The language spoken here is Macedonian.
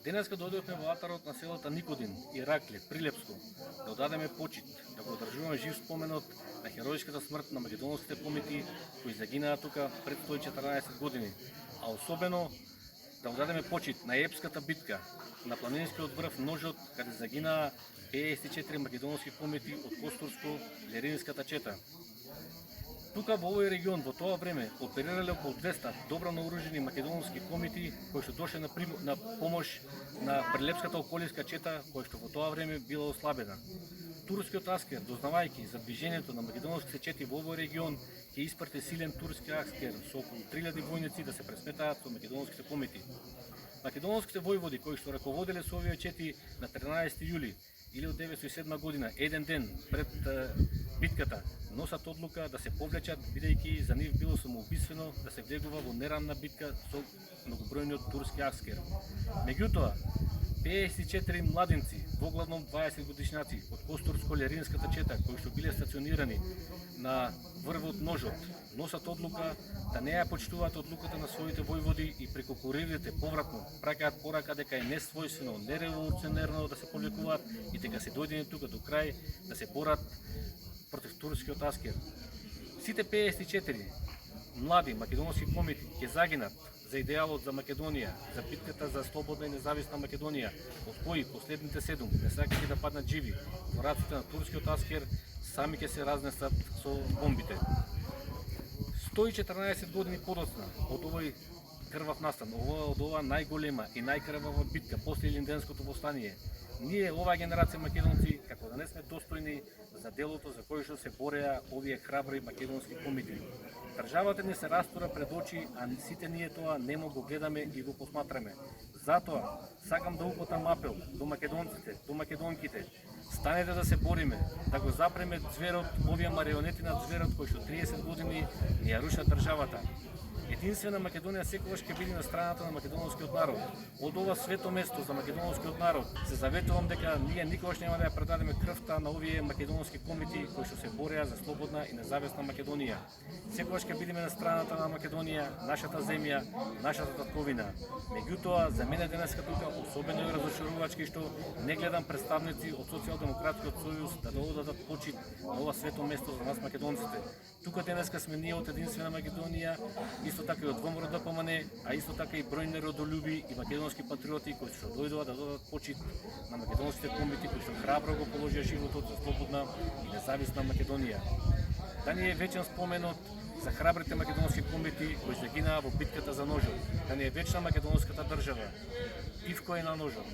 Денеска дојдовме во алтарот на селото Никодин, Иракле, Прилепско, да одадеме почит, да го одржуваме жив споменот на херојската смрт на македонските комити кои загинаа тука пред 114 години, а особено да одадеме почит на епската битка на планинскиот врв Ножот, каде загинаа 54 македонски комити од Костурско-Леринската чета. Тука во овој регион во тоа време оперирале околу 200 добро наоружени македонски комити кои што дошле на помош на Прилепската околинска чета која што во тоа време била ослабена. Турскиот аскер, дознавајќи за движењето на македонските чети во овој регион, ќе испрати силен турски аскер со околу 3000 војници да се пресметаат со македонските комити. Македонските војводи кои што раководеле со овие чети на 13 јули 1907 година, еден ден пред битката, носат одлука да се повлечат, бидејќи за нив било самоубиствено да се влегува во нерамна битка со многобројниот турски аскер. Меѓутоа, 54 младинци, воглавном 20 годишњаци од Костурско-Леринската чета, кои што биле стационирани на врвот Ножот, носат одлука да не ја почитуваат одлуката на своите војводи и преку куририте повратно праќаат порака дека е несвојствено, нереволуционерно да се повлекуваат и дека се дојдени тука до крај да се борат против турскиот аскер. Сите 54 млади македонски комити ќе загинат за идеалот за Македонија, за битката за слободна и независна Македонија, од кои последните 7 не сакајќи да паднат живи во раците на турскиот аскер, сами ќе се разнесат со бомбите. 114 години подоцна од овој крвав настан, од оваа најголема и најкрвава битка после Илинденското востание, ние, оваа генерација македонци, како да не сме достојни за делото за кој што се бореа овие храбри македонски комити. Државата ни се растура пред очи, а сите ние тоа немо го гледаме и го посматраме. Затоа, сакам да упатам апел до македонците, до македонките. Станете да се бориме, да го запреме зверот, овие марионети на зверот кои што 30 години ни ја рушат државата. Единствена Македонија секогаш ќе биде на страната на македонскиот народ. Од ова свето место за македонскиот народ се заветувам дека ние никогаш нема да ја предадеме крвта на овие македонски комити кои што се бореа за слободна и независна Македонија. Секогаш ќе бидеме на страната на Македонија, нашата земја, нашата татковина. Меѓутоа, за мене денеска тука особено е разочарувачки што не гледам представници од Социјалдемократскиот сојуз да одадат почит на ова свето место за нас македонците. Тука денеска сме ние од единствена Македонија, исто така и од ВМРО ДПМН, а исто така и бројни родолюби и македонски патриоти кои што дојдоа да дадат почит на македонските комити кои што храбро го положија животот за слободна и независна Македонија. Да ни е вечен споменот за храбрите македонски комити кои загинаа во битката за Ножот. Да ни е вечна македонската држава. Ивко е на Ножот.